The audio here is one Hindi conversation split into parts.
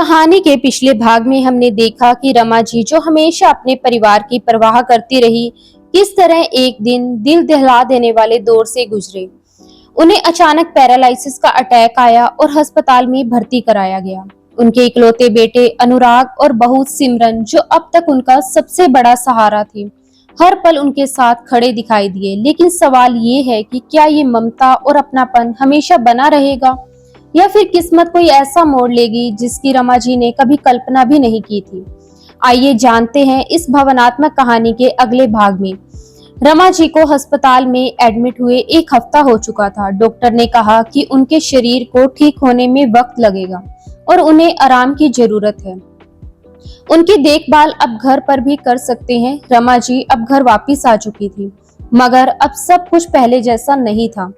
कहानी के पिछले भाग में हमने देखा कि रमा जी जो हमेशा अपने परिवार की परवाह करती रही, किस तरह एक दिन दिल दहला देने वाले दौर से गुजरे। उन्हें अचानक पैरालिसिस का अटैक आया और अस्पताल में भर्ती कराया गया। उनके इकलौते बेटे अनुराग और बहू सिमरन, जो अब तक उनका सबसे बड़ा सहारा थे, हर पल उनके साथ खड़े दिखाई दिए। लेकिन सवाल ये है कि क्या ये ममता और अपनापन हमेशा बना रहेगा, या फिर किस्मत कोई ऐसा मोड़ लेगी जिसकी रमा जी ने कभी कल्पना भी नहीं की थी। आइए जानते हैं इस भावनात्मक कहानी के अगले भाग में। रमा जी को अस्पताल में एडमिट हुए 1 हफ्ता हो चुका था। डॉक्टर ने कहा कि उनके शरीर को ठीक होने में वक्त लगेगा और उन्हें आराम की जरूरत है। उनकी देखभाल अब घर पर भी कर सकते हैं। रमा जी अब घर वापस आ चुकी थी, मगर अब सब कुछ पहले जैसा नहीं था।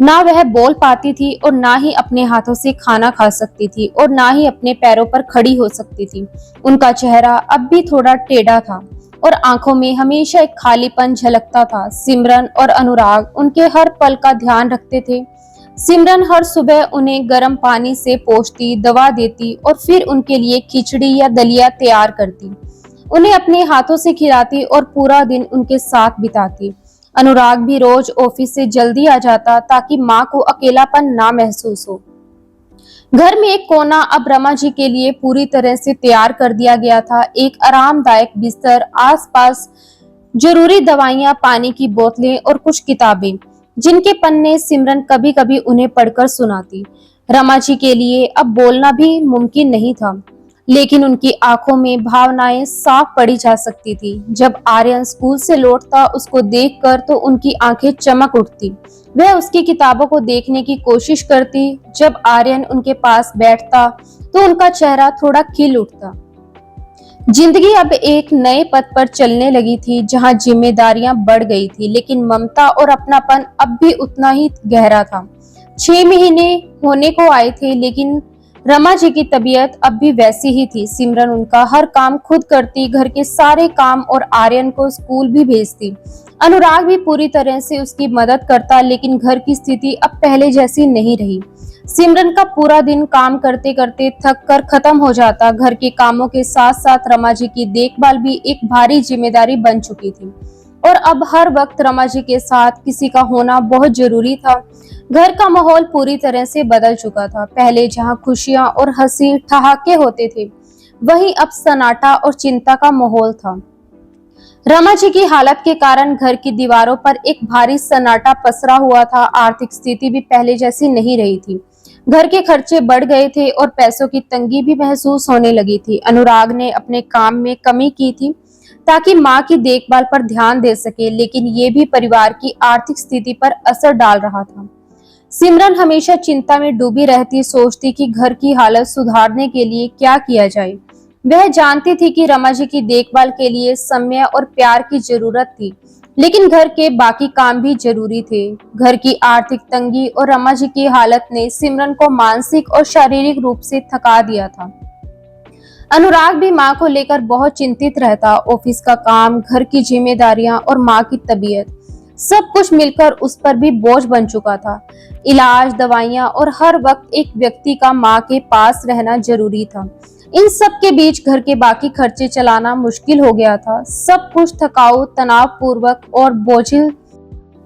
ना वह बोल पाती थी और ना ही अपने हाथों से खाना खा सकती थी और ना ही अपने पैरों पर खड़ी हो सकती थी। उनका चेहरा अब भी थोड़ा टेढ़ा था और आंखों में हमेशा एक खालीपन झलकता था। सिमरन और अनुराग उनके हर पल का ध्यान रखते थे। सिमरन हर सुबह उन्हें गर्म पानी से पोंछती, दवा देती और फिर उनके लिए खिचड़ी या दलिया तैयार करती। उन्हें अपने हाथों से खिलाती और पूरा दिन उनके साथ बिताती। अनुराग भी रोज ऑफिस से जल्दी आ जाता ताकि माँ को अकेलापन ना महसूस हो। घर में एक कोना अब रमा जी के लिए पूरी तरह से तैयार कर दिया गया था। एक आरामदायक बिस्तर, आसपास जरूरी दवाइयां, पानी की बोतलें और कुछ किताबें, जिनके पन्ने सिमरन कभी कभी उन्हें पढ़कर सुनाती। रमा जी के लिए अब बोलना भी मुमकिन नहीं था, लेकिन उनकी आंखों में भावनाएं साफ पढ़ी जा सकती थी। जब आर्यन स्कूल से लौटता, उसको देखकर तो उनकी आंखें चमक उठती। वह उसकी किताबों को देखने की कोशिश करती। जब आर्यन उनके पास बैठता तो उनका चेहरा थोड़ा खिल उठता। जिंदगी अब एक नए पथ पर चलने लगी थी, जहां जिम्मेदारियां बढ़ गई थी, लेकिन ममता और अपनापन अब भी उतना ही गहरा था। 6 महीने होने को आए थे, लेकिन रमा जी की तबीयत अब भी वैसी ही थी। सिमरन उनका हर काम खुद करती, घर के सारे काम, और आर्यन को स्कूल भी भेजती। अनुराग भी पूरी तरह से उसकी मदद करता, लेकिन घर की स्थिति अब पहले जैसी नहीं रही। सिमरन का पूरा दिन काम करते करते थक कर खत्म हो जाता। घर के कामों के साथ साथ रमा जी की देखभाल भी एक भारी जिम्मेदारी बन चुकी थी और अब हर वक्त रमा जी के साथ किसी का होना बहुत जरूरी था। घर का माहौल पूरी तरह से बदल चुका था। पहले जहां खुशियां और हंसी ठहाके होते थे, वहीं अब सन्नाटा और चिंता का माहौल था। रमा जी की हालत के कारण घर की दीवारों पर एक भारी सन्नाटा पसरा हुआ था। आर्थिक स्थिति भी पहले जैसी नहीं रही थी। घर के खर्चे बढ़ गए थे और पैसों की तंगी भी महसूस होने लगी थी। अनुराग ने अपने काम में कमी की थी ताकि माँ की देखभाल पर ध्यान दे सके, लेकिन ये भी परिवार की आर्थिक स्थिति पर असर डाल रहा था। सिमरन हमेशा चिंता में डूबी रहती, सोचती कि घर की हालत सुधारने के लिए क्या किया जाए। वह जानती थी कि रमा जी की देखभाल के लिए समय और प्यार की जरूरत थी, लेकिन घर के बाकी काम भी जरूरी थे। घर की आर्थिक तंगी और रमा जी की हालत ने सिमरन को मानसिक और शारीरिक रूप से थका दिया था। अनुराग भी माँ को लेकर बहुत चिंतित रहता। ऑफिस का काम, घर की जिम्मेदारियां और माँ की तबीयत, सब कुछ मिलकर उस पर भी बोझ बन चुका था। इलाज, दवाइयां और हर वक्त एक व्यक्ति का माँ के पास रहना जरूरी था। इन सब के बीच घर के बाकी खर्चे चलाना मुश्किल हो गया था। सब कुछ थकाऊ, तनावपूर्वक और बोझिल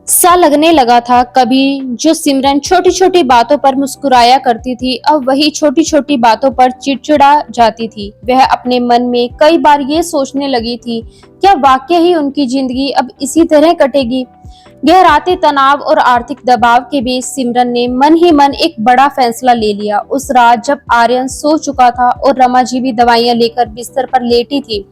सा लगने लगा था। कभी जो सिमरन छोटी छोटी बातों पर मुस्कुराया करती थी, अब वही छोटी छोटी बातों पर चिड़चिड़ा जाती थी। वह अपने मन में कई बार ये सोचने लगी थी, क्या वाकई ही उनकी जिंदगी अब इसी तरह कटेगी। गहराते तनाव और आर्थिक दबाव के बीच सिमरन ने मन ही मन एक बड़ा फैसला ले लिया। उस रात जब आर्यन सो चुका था और रमा जी भी दवाइयां लेकर बिस्तर पर लेटी थी,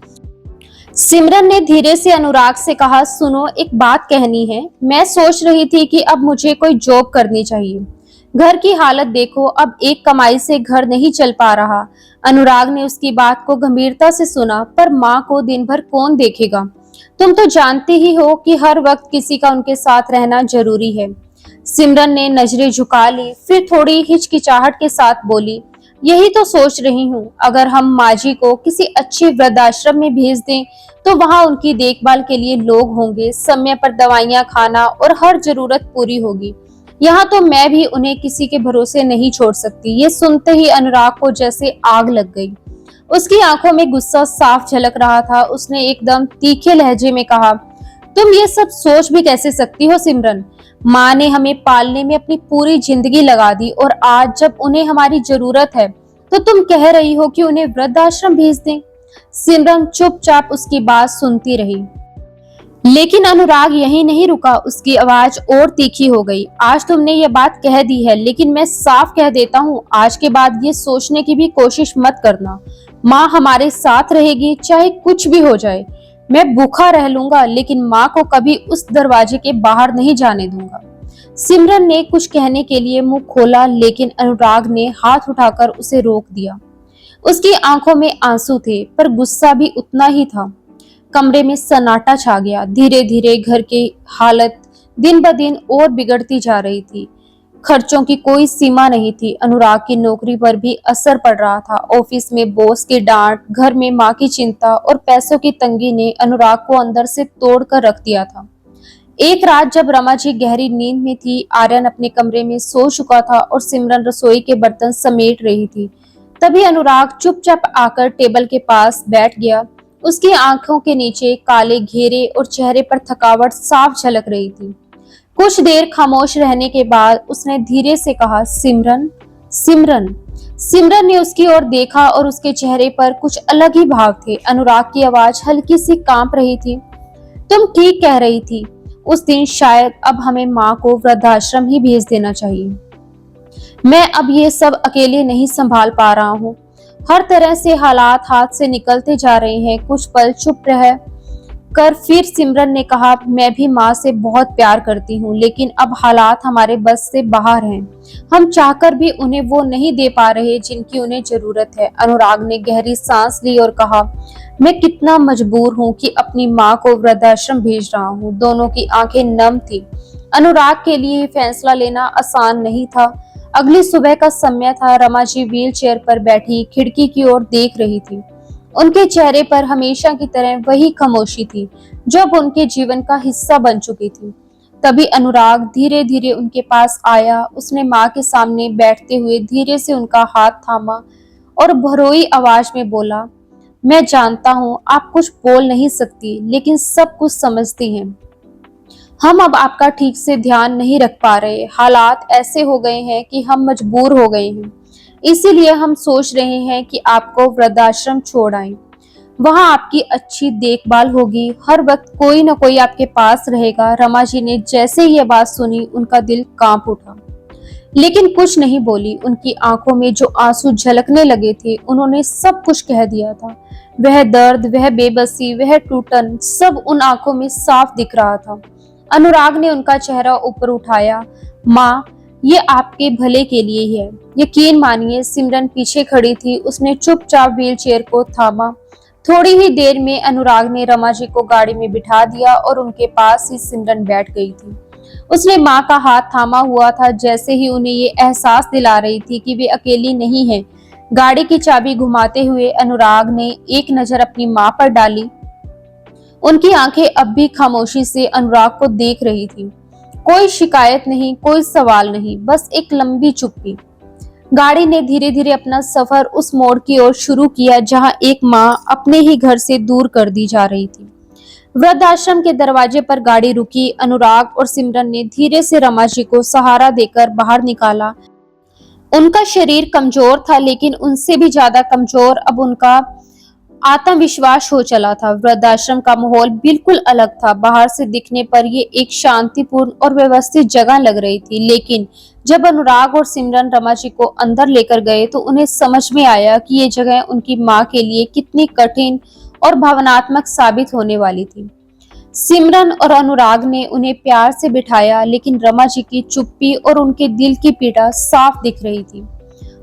सिमरन ने धीरे से अनुराग से कहा, सुनो, एक बात कहनी है। मैं सोच रही थी कि अब मुझे कोई जॉब करनी चाहिए। घर की हालत देखो, अब एक कमाई से घर नहीं चल पा रहा। अनुराग ने उसकी बात को गंभीरता से सुना, पर माँ को दिन भर कौन देखेगा? तुम तो जानती ही हो कि हर वक्त किसी का उनके साथ रहना जरूरी है। सिमरन ने नजरें झुका ली, फिर थोड़ी हिचकिचाहट के साथ बोली, यही तो सोच रही हूँ। अगर हम माजी को किसी अच्छे वृद्धाश्रम में भेज दें तो वहाँ उनकी देखभाल के लिए लोग होंगे, समय पर दवाइयाँ खाना और हर जरूरत पूरी होगी। यहाँ तो मैं भी उन्हें किसी के भरोसे नहीं छोड़ सकती। ये सुनते ही अनुराग को जैसे आग लग गई। उसकी आंखों में गुस्सा साफ झलक रहा था। उसने एकदम तीखे लहजे में कहा, तुम ये सब सोच भी कैसे सकती हो सिमरन? माँ ने हमें पालने में अपनी पूरी जिंदगी लगा दी और आज जब उन्हें हमारी जरूरत है तो तुम कह रही हो कि उन्हें वृद्धाश्रम भेज दें। सिमरन चुपचाप उसकी बात सुनती रही, लेकिन अनुराग यहीं नहीं रुका। उसकी आवाज और तीखी हो गई। आज तुमने ये बात कह दी है, लेकिन मैं साफ कह देता हूँ, आज के बाद ये सोचने की भी कोशिश मत करना। माँ हमारे साथ रहेगी, चाहे कुछ भी हो जाए। मैं भूखा रह लूंगा, लेकिन माँ को कभी उस दरवाजे के बाहर नहीं जाने दूंगा। सिमरन ने कुछ कहने के लिए मुंह खोला, लेकिन अनुराग ने हाथ उठाकर उसे रोक दिया। उसकी आंखों में आंसू थे, पर गुस्सा भी उतना ही था। कमरे में सन्नाटा छा गया। धीरे धीरे घर की हालत दिन ब दिन और बिगड़ती जा रही थी। खर्चों की कोई सीमा नहीं थी। अनुराग की नौकरी पर भी असर पड़ रहा था। ऑफिस में बॉस की डांट, घर में माँ की चिंता और पैसों की तंगी ने अनुराग को अंदर से तोड़ कर रख दिया था। एक रात जब रमा जी गहरी नींद में थी, आर्यन अपने कमरे में सो चुका था और सिमरन रसोई के बर्तन समेट रही थी। तभी अनुराग चुपचाप आकर टेबल के पास बैठ गया। उसकी आंखों के नीचे काले घेरे और चेहरे पर थकावट साफ झलक रही थी। कुछ देर खामोश रहने के बाद उसने धीरे से कहा, सिमरन, सिमरन। सिमरन ने उसकी ओर देखा और उसके चेहरे पर कुछ अलग ही भाव थे। अनुराग की आवाज हल्की सी कांप रही थी। तुम ठीक कह रही थी उस दिन, शायद अब हमें माँ को वृद्धाश्रम ही भेज देना चाहिए। मैं अब ये सब अकेले नहीं संभाल पा रहा हूँ। हर तरह से हालात हाथ से निकलते जा रहे हैं। कुछ पल चुप रह कर फिर सिमरन ने कहा, मैं भी माँ से बहुत प्यार करती हूँ, लेकिन अब हालात हमारे बस से बाहर हैं। हम चाहकर भी उन्हें वो नहीं दे पा रहे जिनकी उन्हें जरूरत है। अनुराग ने गहरी सांस ली और कहा, मैं कितना मजबूर हूँ कि अपनी माँ को वृद्धाश्रम भेज रहा हूँ। दोनों की आंखें नम थी। अनुराग के लिए फैसला लेना आसान नहीं था। अगली सुबह का समय था। रमा जी व्हील चेयर पर बैठी खिड़की की ओर देख रही थी। उनके चेहरे पर हमेशा की तरह वही खामोशी थी जो अब उनके जीवन का हिस्सा बन चुकी थी। तभी अनुराग धीरे धीरे उनके पास आया। उसने माँ के सामने बैठते हुए धीरे से उनका हाथ थामा और भरोई आवाज में बोला, मैं जानता हूँ आप कुछ बोल नहीं सकती, लेकिन सब कुछ समझती हैं। हम अब आपका ठीक से ध्यान नहीं रख पा रहे। हालात ऐसे हो गए हैं कि हम मजबूर हो गए हैं। इसीलिए हम सोच रहे हैं कि आपको वृद्धाश्रम छोड़ आएं। वहां आपकी अच्छी देखभाल होगी। हर वक्त कोई न कोई आपके पास रहेगा। रमा जी ने जैसे ही यह बात सुनी, उनका दिल कांप उठा, लेकिन कुछ नहीं बोली। उनकी आंखों में जो आंसू झलकने लगे थे, उन्होंने सब कुछ कह दिया था। वह दर्द, वह बेबसी, वह टूटन, सब उन आंखों में साफ दिख रहा था। अनुराग ने उनका चेहरा ऊपर उठाया। माँ, ये आपके भले के लिए ही है, यकीन मानिए। सिमरन पीछे खड़ी थी। उसने चुपचाप व्हील चेयर को थामा। थोड़ी ही देर में अनुराग ने रमा जी को गाड़ी में बिठा दिया और उनके पास ही सिमरन बैठ गई थी। उसने माँ का हाथ थामा हुआ था, जैसे ही उन्हें ये एहसास दिला रही थी कि वे अकेली नहीं है। गाड़ी की चाबी घुमाते हुए अनुराग ने एक नजर अपनी माँ पर डाली। उनकी आंखें अब भी खामोशी से अनुराग को देख रही थी। कोई शिकायत नहीं, कोई सवाल नहीं, बस एक लंबी चुप्पी। गाड़ी ने धीरे धीरे अपना सफर उस मोड़ की ओर शुरू किया जहां एक माँ अपने ही घर से दूर कर दी जा रही थी। वृद्धाश्रम के दरवाजे पर गाड़ी रुकी। अनुराग और सिमरन ने धीरे से रमा जी को सहारा देकर बाहर निकाला। उनका शरीर कमजोर था, लेकिन उनसे भी ज्यादा कमजोर अब उनका आत्मविश्वास हो चला था। वृद्धाश्रम का माहौल बिल्कुल अलग था। बाहर से दिखने पर ये एक शांतिपूर्ण और व्यवस्थित जगह लग रही थी, लेकिन जब अनुराग और सिमरन रमा जी को अंदर लेकर गए तो उन्हें समझ में आया कि ये जगह उनकी माँ के लिए कितनी कठिन और भावनात्मक साबित होने वाली थी। सिमरन और अनुराग ने उन्हें प्यार से बिठाया, लेकिन रमा जी की चुप्पी और उनके दिल की पीड़ा साफ दिख रही थी।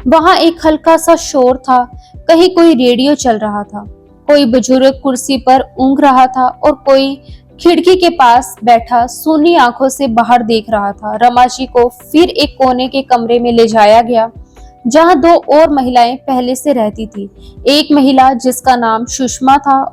वहां एक हल्का सा शोर था। कहीं कोई रेडियो चल रहा था, कोई बुजुर्ग कुर्सी पर ऊँघ रहा था और कोई खिड़की के पास बैठा सूनी आंखों से बाहर देख रहा था। रमा जी को फिर एक कोने के कमरे में ले जाया गया, जहां दो और महिलाएं पहले से रहती थी। एक महिला जिसका नाम सुषमा था,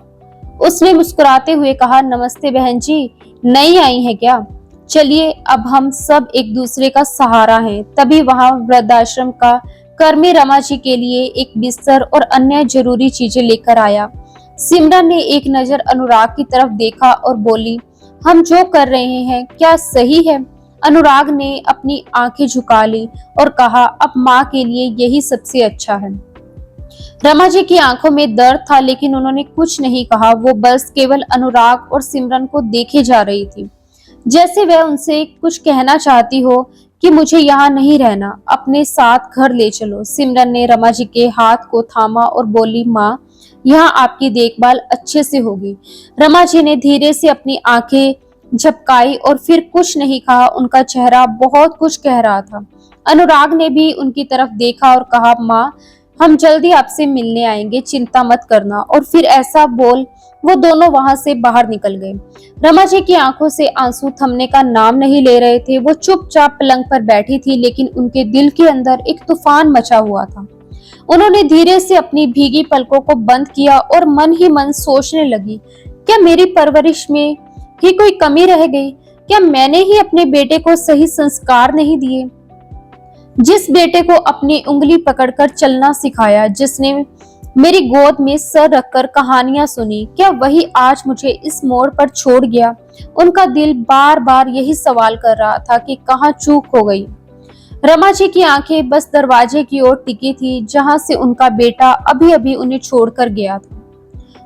उसने मुस्कुराते हुए कहा, नमस्ते बहन जी, नई आई है क्या? चलिए अब हम सब एक दूसरे का सहारा हैं। तभी वहां वृद्धाश्रम का कर्मी रमा जी के लिए एक बिस्तर और अन्य जरूरी चीजें लेकर आया। सिमरन ने एक नजर अनुराग की तरफ देखा और बोली, हम जो कर रहे हैं क्या सही है? अनुराग ने अपनी आंखें झुका ली और कहा, अब माँ के लिए यही सबसे अच्छा है। रमा जी की आंखों में दर्द था लेकिन उन्होंने कुछ नहीं कहा। वो बस केवल अनुराग और सिमरन को देखे जा रही थी, जैसे वह उनसे कुछ कहना चाहती हो कि मुझे यहाँ नहीं रहना, अपने साथ घर ले चलो। सिमरन ने रमा जी के हाथ को थामा और बोली, माँ यहाँ आपकी देखभाल अच्छे से होगी। रमा जी ने धीरे से अपनी आंखें झपकाई और फिर कुछ नहीं कहा। उनका चेहरा बहुत कुछ कह रहा था। अनुराग ने भी उनकी तरफ देखा और कहा, माँ हम जल्दी आपसे मिलने आएंगे, चिंता मत करना। और फिर ऐसा बोल वो दोनों वहां से बाहर निकल गए। रमा जी की आंखों से आंसू थमने का नाम नहीं ले रहे थे। वो चुपचाप पलंग पर बैठी थी लेकिन उनके दिल के अंदर एक तूफान मचा हुआ था। उन्होंने धीरे से अपनी भीगी पलकों को बंद किया और मन ही मन सोचने लगी, क्या मेरी परवरिश में ही कोई कमी रह गई? क्या मैंने ही अपने बेटे को सही संस्कार नहीं दिए? जिस बेटे को अपनी उंगली पकड़कर चलना सिखाया, जिसने मेरी गोद में सर रखकर कहानियां सुनी, क्या वही आज मुझे इस मोड़ पर छोड़ गया? उनका दिल बार बार यही सवाल कर रहा था कि कहाँ चूक हो गई। रमा जी की आंखें बस दरवाजे की ओर टिकी थी जहां से उनका बेटा अभी अभी उन्हें छोड़कर गया था।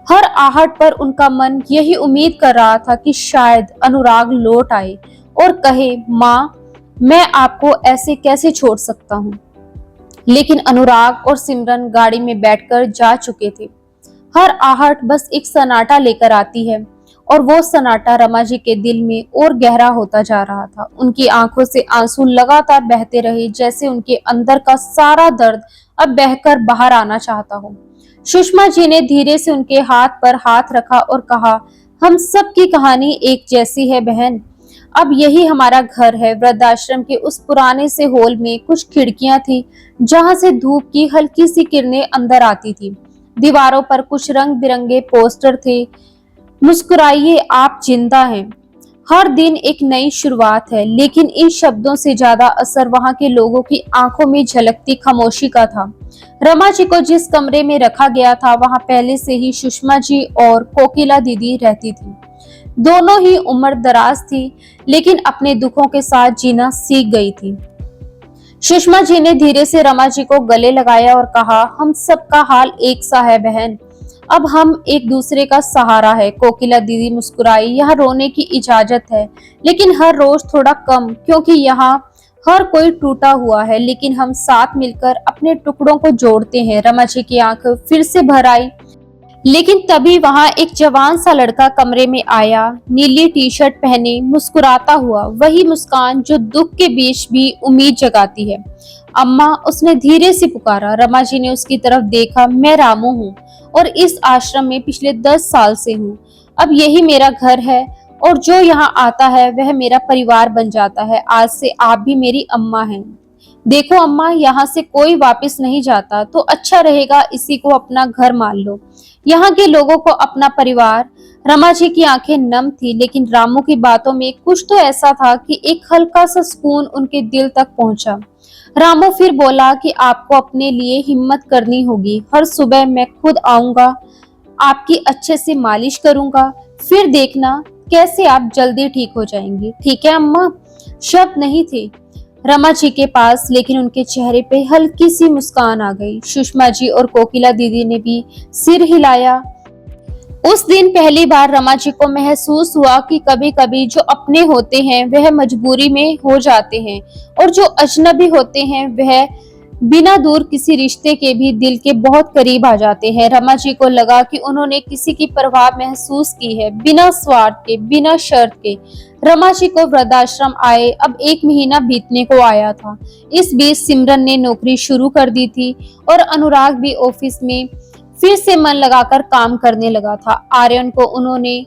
हर आहट पर उनका मन यही उम्मीद कर रहा था कि शायद अनुराग लौट आए और कहे, माँ मैं आपको ऐसे कैसे छोड़ सकता हूँ। लेकिन अनुराग और सिमरन गाड़ी में बैठकर जा चुके थे। हर आहट बस एक सन्नाटा लेकर आती है और वो सन्नाटा रमा जी के दिल में और गहरा होता जा रहा था। उनकी आंखों से आंसू लगातार बहते रहे, जैसे उनके अंदर का सारा दर्द अब बहकर बाहर आना चाहता हो। सुषमा जी ने धीरे से उनके हाथ पर हाथ रखा और कहा, हम सब की कहानी एक जैसी है बहन। अब यही हमारा घर है। वृद्धाश्रम के उस पुराने से हॉल में कुछ खिड़कियां थी जहां से धूप की हल्की सी किरणें अंदर आती थी। दीवारों पर कुछ रंग बिरंगे पोस्टर थे, मुस्कुराइए आप जिंदा हैं, हर दिन एक नई शुरुआत है। लेकिन इन शब्दों से ज्यादा असर वहां के लोगों की आंखों में झलकती खामोशी का था। रमा जी को जिस कमरे में रखा गया था वहां पहले से ही सुषमा जी और कोकिला दीदी रहती थी। दोनों ही उम्र दराज थी लेकिन अपने दुखों के साथ जीना सीख गई थी। सुषमा जी ने धीरे से रमा जी को गले लगाया और कहा, हम सबका हाल एक सा है बहन, अब हम एक दूसरे का सहारा है। कोकिला दीदी मुस्कुराई, यहाँ रोने की इजाजत है लेकिन हर रोज थोड़ा कम, क्योंकि यहाँ हर कोई टूटा हुआ है लेकिन हम साथ मिलकर अपने टुकड़ों को जोड़ते हैं। रमा जी की आंख फिर से भर आई लेकिन तभी वहां एक जवान सा लड़का कमरे में आया, नीली टी शर्ट पहने, मुस्कुराता हुआ, वही मुस्कान जो दुख के बीच भी उम्मीद जगाती है। अम्मा, उसने धीरे से पुकारा। रमा जी ने उसकी तरफ देखा, मैं रामू हूँ और इस आश्रम में पिछले 10 साल से हूँ। अब यही मेरा घर है और जो यहाँ आता है वह मेरा परिवार बन जाता है। आज से आप भी मेरी अम्मा हैं। देखो अम्मा, यहाँ से कोई वापस नहीं जाता तो अच्छा रहेगा इसी को अपना घर मान लो, यहाँ के लोगों को अपना परिवार। रमा जी की आंखें नम थी लेकिन रामू की बातों में कुछ तो ऐसा था कि एक हल्का सा सुकून उनके दिल तक पहुंचा। रामू फिर बोला कि आपको अपने लिए हिम्मत करनी होगी। हर सुबह मैं खुद आऊंगा, आपकी अच्छे से मालिश करूंगा, फिर देखना कैसे आप जल्दी ठीक हो जाएंगी। ठीक है अम्मा। शब्द नहीं थे रमा जी के पास लेकिन उनके चेहरे पे हल्की सी मुस्कान आ गई। सुषमा जी और कोकिला दीदी ने भी सिर हिलाया। उस दिन पहली बार रमा जी को महसूस हुआ कि कभी कभी जो अपने होते हैं वह मजबूरी में हो जाते हैं और जो अजनबी होते हैं वह बिना दूर किसी रिश्ते के भी दिल के बहुत करीब आ जाते हैं। रमा जी को लगा कि उन्होंने किसी की परवाह महसूस की है, बिना स्वार्थ के, बिना शर्त के। रमा जी को वृद्धाश्रम आए अब 1 महीना बीतने को आया था। इस बीच सिमरन ने नौकरी शुरू कर दी थी और अनुराग भी ऑफिस में फिर से मन लगाकर काम करने लगा था। आर्यन को उन्होंने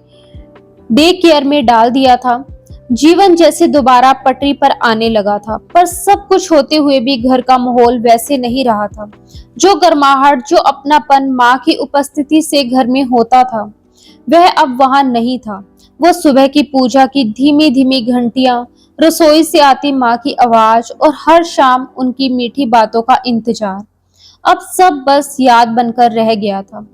डे केयर में डाल दिया था। जीवन जैसे दोबारा पटरी पर आने लगा था, पर सब कुछ होते हुए भी घर का माहौल वैसे नहीं रहा था। जो गर्माहट, जो अपनापन माँ की उपस्थिति से घर में होता था वह अब वहां नहीं था। वो सुबह की पूजा की धीमी धीमी घंटियां, रसोई से आती माँ की आवाज और हर शाम उनकी मीठी बातों का इंतजार, अब सब बस याद बनकर रह गया था।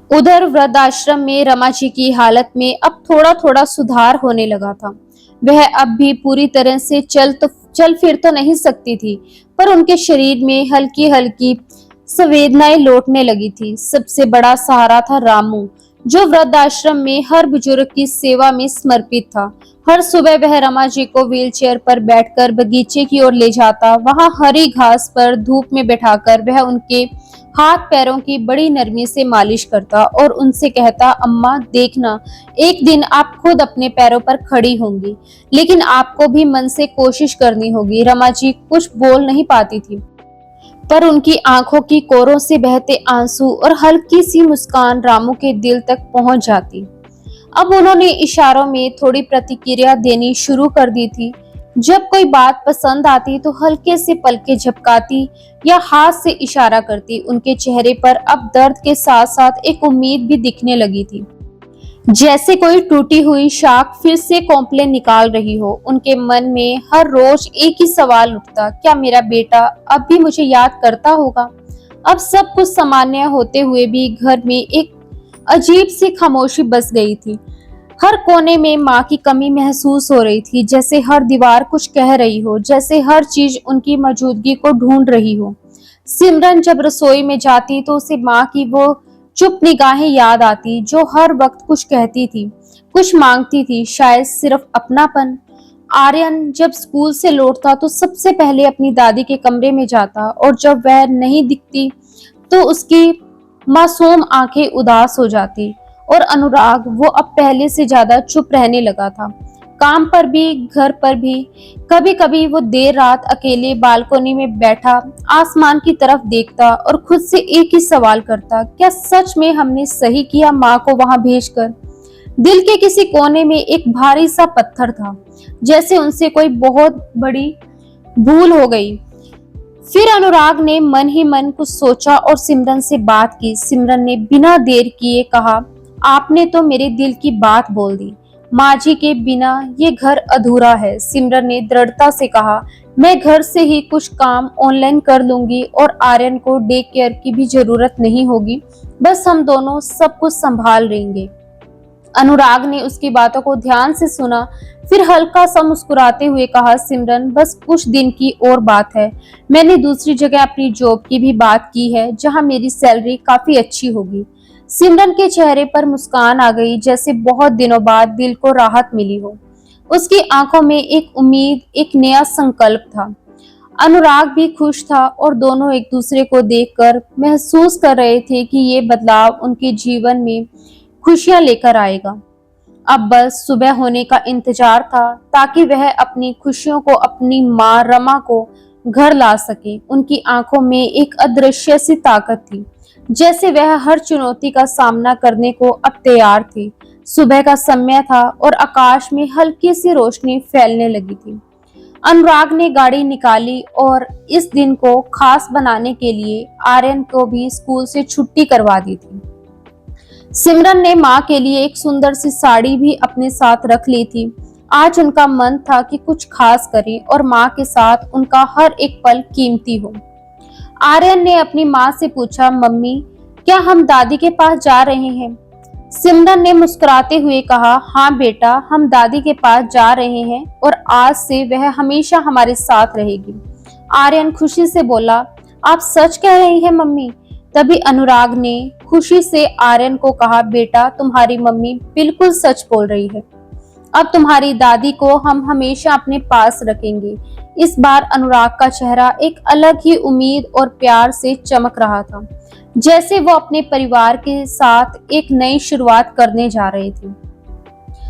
उधर वृद्धाश्रम में रमा जी की हालत में अब थोड़ा थोड़ा सुधार होने लगा था। वह अब भी पूरी तरह से चल फिर तो नहीं सकती थी, पर उनके शरीर में हल्की हल्की संवेदनाएं लौटने लगी थी। सबसे बड़ा सहारा था रामू, जो वृद्धाश्रम में हर बुजुर्ग की सेवा में समर्पित था। हर सुबह वह रमा जी को व्हीलचेयर पर बैठकर बगीचे की ओर ले जाता, वहां हरी घास पर धूप में बैठाकर वह उनके हाथ पैरों की बड़ी नरमी से मालिश करता और उनसे कहता, अम्मा देखना, एक दिन आप खुद अपने पैरों पर खड़ी होंगी, लेकिन आपको भी मन से कोशिश करनी होगी। रमा जी कुछ बोल नहीं पाती थी, पर उनकी आंखों की कोरों से बहते आंसू और हल्की सी मुस्कान रामू के दिल तक पहुंच जाती। अब उन्होंने इशारों में थोड़ी प्रतिक्रिया देनी शुरू कर दी थी। जब कोई बात पसंद आती तो हल्के से पलके झपकाती या हाथ से इशारा करती। उनके चेहरे पर अब दर्द के साथ साथ एक उम्मीद भी दिखने लगी थी, जैसे कोई टूटी हुई शाख फिर से कॉम्प्लेन निकाल रही हो। उनके मन में हर रोज एक ही सवाल उठता, क्या मेरा बेटा अब भी मुझे याद करता होगा? अब सब कुछ सामान्य होते हुए भी घर में एक अजीब सी खामोशी बस गई थी। हर कोने में माँ की कमी महसूस हो रही थी, जैसे हर दीवार कुछ कह रही हो, जैसे हर चीज उनकी मौजूदगी को ढूंढ रही हो। सिमरन जब रसोई में जाती तो उसे माँ की वो चुप निगाहें याद आती, जो हर वक्त कुछ कहती थी, कुछ मांगती थी, शायद सिर्फ अपनापन। आर्यन जब स्कूल से लौटता तो सबसे पहले अपनी दादी के कमरे में जाता, और जब वह नहीं दिखती तो उसकी मासूम आंखें उदास हो जाती। और अनुराग, वो अब पहले से ज्यादा चुप रहने लगा था, काम पर भी घर पर भी। कभी कभी वो देर रात अकेले बालकोनी में बैठा आसमान की तरफ देखता और खुद से एक ही सवाल करता, क्या सच में हमने सही किया माँ को वहां भेजकर? दिल के किसी कोने में एक भारी सा पत्थर था, जैसे उनसे कोई बहुत बड़ी भूल हो गई। फिर अनुराग ने मन ही मन कुछ सोचा और सिमरन से बात की। सिमरन ने बिना देर किए कहा, आपने तो मेरे दिल की बात बोल दी, माँ जी के बिना ये घर अधूरा है। सिमरन ने दृढ़ता से कहा, मैं घर से ही कुछ काम ऑनलाइन कर लूंगी और आर्यन को डे केयर की भी जरूरत नहीं होगी, बस हम दोनों सब कुछ संभाल लेंगे। अनुराग ने उसकी बातों को ध्यान से सुना, फिर हल्का सा मुस्कुराते हुए कहा, सिमरन बस कुछ दिन की और बात है। मैंने दूसरी जगह अपनी जॉब की भी बात की है, जहां मेरी सैलरी काफी अच्छी होगी। सिमरन के चेहरे पर मुस्कान आ गई, जैसे बहुत दिनों बाद दिल को राहत मिली हो। उसकी आंखों में एक उम्मीद, एक नया संकल्प था। अनुराग भी खुश था और दोनों एक दूसरे को देखकर महसूस कर रहे थे कि ये बदलाव उनके जीवन में खुशियां लेकर आएगा। अब बस सुबह होने का इंतजार था, ताकि वह अपनी खुशियों को अपनी माँ रमा को घर ला सके। उनकी आंखों में एक अदृश्य सी ताकत थी, जैसे वह हर चुनौती का सामना करने को अब तैयार थी। सुबह का समय था और आकाश में हल्की सी रोशनी फैलने लगी थी। अनुराग ने गाड़ी निकाली और इस दिन को खास बनाने के लिए आर्यन को भी स्कूल से छुट्टी करवा दी थी। सिमरन ने माँ के लिए एक सुंदर सी साड़ी भी अपने साथ रख ली थी। आज उनका मन था कि कुछ खास करें और माँ के साथ उनका हर एक पल कीमती हो। आर्यन ने अपनी माँ से पूछा, मम्मी क्या हम दादी के पास जा रहे हैं? सिमरन ने मुस्कुराते हुए कहा, हाँ बेटा, हम दादी के पास जा रहे हैं और आज से वह हमेशा हमारे साथ रहेगी। आर्यन खुशी से बोला, आप सच कह रही हैं मम्मी? तभी अनुराग ने खुशी से आर्यन को कहा, बेटा तुम्हारी मम्मी बिल्कुल सच बोल रही है, अब तुम्हारी दादी को हम हमेशा अपने पास रखेंगे। इस बार अनुराग का चेहरा एक अलग ही उम्मीद और प्यार से चमक रहा था, जैसे वो अपने परिवार के साथ एक नई शुरुआत करने जा रहे थे।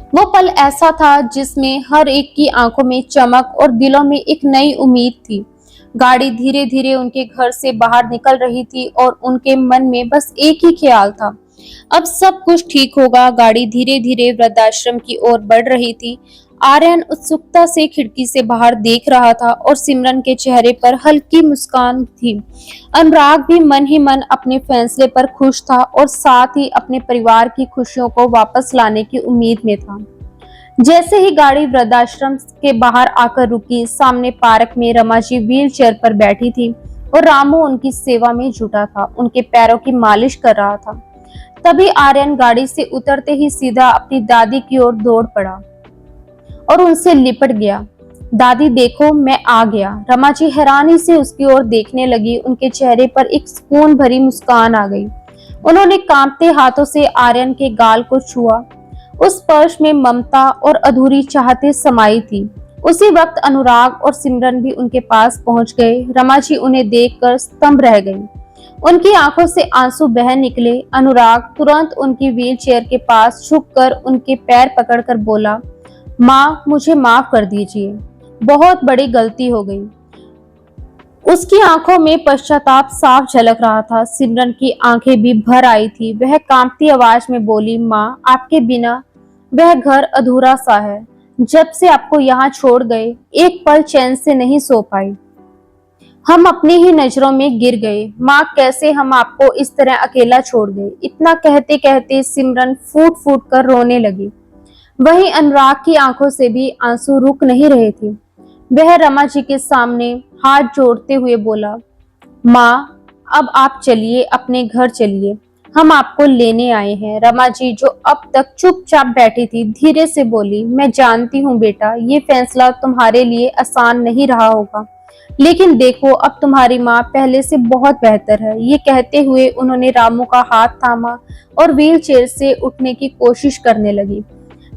वो पल ऐसा था जिसमें हर एक की आंखों में चमक और दिलों में एक नई उम्मीद थी। गाड़ी धीरे धीरे उनके घर से बाहर निकल रही थी और उनके मन में बस एक ही ख्याल था, अब सब कुछ ठीक होगा। गाड़ी धीरे धीरे वृद्धाश्रम की ओर बढ़ रही थी। आर्यन उत्सुकता से खिड़की से बाहर देख रहा था और सिमरन के चेहरे पर हल्की मुस्कान थी। अनुराग भी मन ही मन अपने फैसले पर खुश था और साथ ही अपने परिवार की खुशियों को वापस लाने की उम्मीद में था। जैसे ही गाड़ी वृद्धाश्रम के बाहर आकर रुकी, सामने पार्क में रमा जी व्हील चेयर पर बैठी थी और रामू उनकी सेवा में जुटा था, उनके पैरों की मालिश कर रहा था। तभी आर्यन गाड़ी से उतरते ही सीधा अपनी दादी की ओर दौड़ पड़ा और उनसे लिपट गया। दादी देखो, मैं आ गया। रमा जी हैरानी से उसकी ओर देखने लगी, उनके चेहरे पर एक सुकून भरी मुस्कान आ गई। उन्होंने कांपते हाथों से आर्यन के गाल को छुआ। उस स्पर्श में ममता और अधूरी चाहतें समाई थी। उसी वक्त अनुराग और सिमरन भी उनके पास पहुंच गए। रमा जी उन्हें देखकर स्तंभ रह गई, उनकी आंखों से आंसू बह निकले। अनुराग तुरंत उनकी व्हील चेयर के पास झुककर उनके पैर पकड़कर बोला, माँ मुझे माफ कर दीजिए, बहुत बड़ी गलती हो गई। उसकी आंखों में पश्चाताप साफ झलक रहा था। सिमरन की आंखें भी भर आई थी। वह कांपती आवाज में बोली, माँ आपके बिना वह घर अधूरा सा है। जब से आपको यहाँ छोड़ गए, एक पल चैन से नहीं सो पाई। हम अपनी ही नजरों में गिर गए। माँ कैसे हम आपको इस तरह अकेला छोड़ गए। इतना कहते कहते सिमरन फूट फूट कर रोने लगी। वहीं अनुराग की आंखों से भी आंसू रुक नहीं रहे थे। वह रमा जी के सामने हाथ जोड़ते हुए बोला, माँ अब आप चलिए, अपने घर चलिए, हम आपको लेने आए हैं। रमा जी जो अब तक चुपचाप बैठी थी, धीरे से बोली, मैं जानती हूँ बेटा, ये फैसला तुम्हारे लिए आसान नहीं रहा होगा, लेकिन देखो अब तुम्हारी माँ पहले से बहुत बेहतर है। ये कहते हुए उन्होंने रामू का हाथ थामा और व्हील चेयर से उठने की कोशिश करने लगी।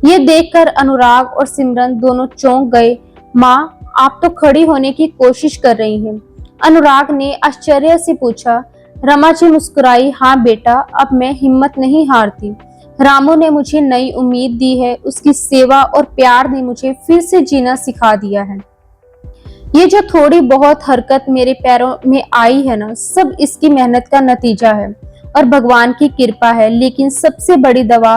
ये देखकर अनुराग और सिमरन दोनों चौंक गए। माँ आप तो खड़ी होने की कोशिश कर रही हैं। अनुराग ने आश्चर्य से पूछा। रमा जी मुस्कुराई, हाँ बेटा, अब मैं हिम्मत नहीं हारती। रामू ने मुझे नई उम्मीद दी है, उसकी सेवा और प्यार ने मुझे फिर से जीना सिखा दिया है। ये जो थोड़ी बहुत हरकत मेरे पैरों में आई है ना, सब इसकी मेहनत का नतीजा है और भगवान की कृपा है। लेकिन सबसे बड़ी दवा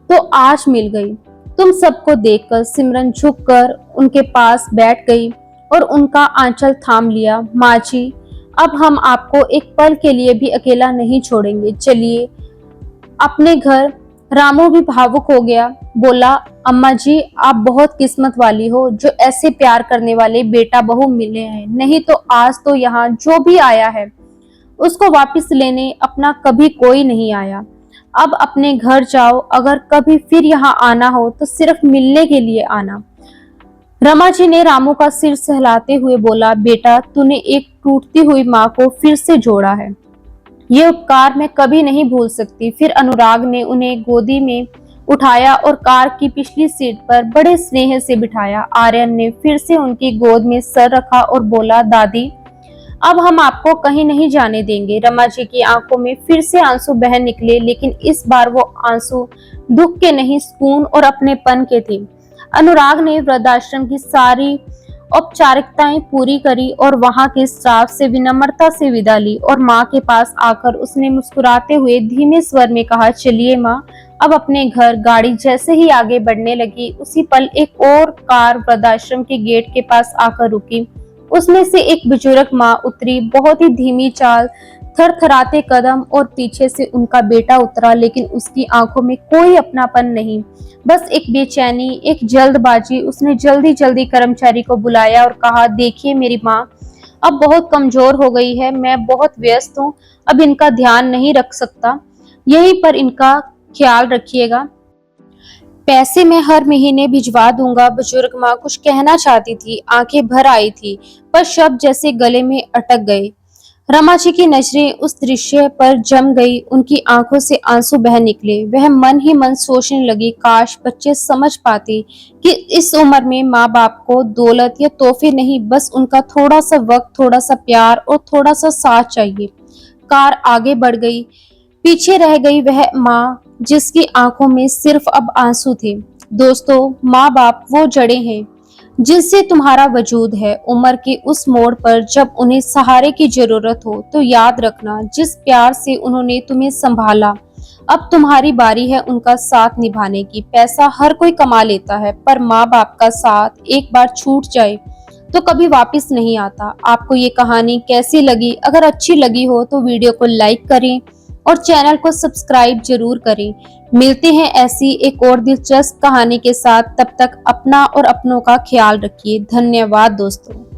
तो आज मिल गई। तुम सबको देखकर सिमरन झुककर उनके पास बैठ गई और उनका आंचल थाम लिया। माँ जी अब हम आपको एक पल के लिए भी अकेला नहीं छोड़ेंगे, चलिए अपने घर। रामू भी भावुक हो गया, बोला, अम्मा जी आप बहुत किस्मत वाली हो जो ऐसे प्यार करने वाले बेटा बहू मिले हैं, नहीं तो आज तो यहाँ जो भी आया है उसको वापस लेने अपना कभी कोई नहीं आया। अब अपने घर जाओ, अगर कभी फिर यहाँ आना हो तो सिर्फ मिलने के लिए आना। रमा जी ने रामू का सिर सहलाते हुए बोला, बेटा तूने एक टूटती हुई माँ को फिर से जोड़ा है, ये उपकार मैं कभी नहीं भूल सकती। फिर अनुराग ने उन्हें गोदी में उठाया और कार की पिछली सीट पर बड़े स्नेह से बिठाया। आर्यन ने फिर से उनकी गोद में सर रखा और बोला, दादी अब हम आपको कहीं नहीं जाने देंगे। रमा जी की आंखों में फिर से आंसू बह निकले, लेकिन इस बार वो आंसू दुख के नहीं, सुकून और अपनेपन के थे। अनुराग ने वृद्धाश्रम की सारी औपचारिकताएं पूरी करी और वहां के स्टाफ से विनम्रता से विदा ली और माँ के पास आकर उसने मुस्कुराते हुए धीमे स्वर में कहा, चलिए माँ अब अपने घर। गाड़ी जैसे ही आगे बढ़ने लगी, उसी पल एक और कार वृद्धाश्रम के गेट के पास आकर रुकी। उसमें से एक बुजुर्ग माँ उतरी, बहुत ही धीमी चाल, थरथराते कदम, और पीछे से उनका बेटा उतरा, लेकिन उसकी आंखों में कोई अपनापन नहीं, बस एक बेचैनी, एक जल्दबाजी। उसने जल्दी जल्दी कर्मचारी को बुलाया और कहा, देखिए मेरी माँ अब बहुत कमजोर हो गई है, मैं बहुत व्यस्त हूँ, अब इनका ध्यान नहीं रख सकता, यहीं पर इनका ख्याल रखिएगा, पैसे मैं हर महीने भिजवा दूंगा। बुजुर्ग माँ कुछ कहना चाहती थी, आंखें भर आई थी, पर शब्द जैसे गले में अटक गए। रमा जी की नजरें उस दृश्य पर जम गई, उनकी आंखों से आंसू बह निकले। वह मन ही मन सोचने लगी, काश बच्चे समझ पाते कि इस उम्र में माँ बाप को दौलत या तोहफे नहीं, बस उनका थोड़ा सा वक्त, थोड़ा सा प्यार और थोड़ा सा साथ चाहिए। कार आगे बढ़ गई, पीछे रह गई वह माँ जिसकी आंखों में सिर्फ अब आंसू थे। दोस्तों, माँ बाप वो जड़ें हैं जिनसे तुम्हारा वजूद है। उम्र के उस मोड़ पर जब उन्हें सहारे की जरूरत हो तो याद रखना, जिस प्यार से उन्होंने तुम्हें संभाला अब तुम्हारी बारी है उनका साथ निभाने की। पैसा हर कोई कमा लेता है, पर माँ बाप का साथ एक बार छूट जाए तो कभी वापस नहीं आता। आपको ये कहानी कैसी लगी? अगर अच्छी लगी हो तो वीडियो को लाइक करें और चैनल को सब्सक्राइब जरूर करें। मिलते हैं ऐसी एक और दिलचस्प कहानी के साथ। तब तक अपना और अपनों का ख्याल रखिए। धन्यवाद दोस्तों।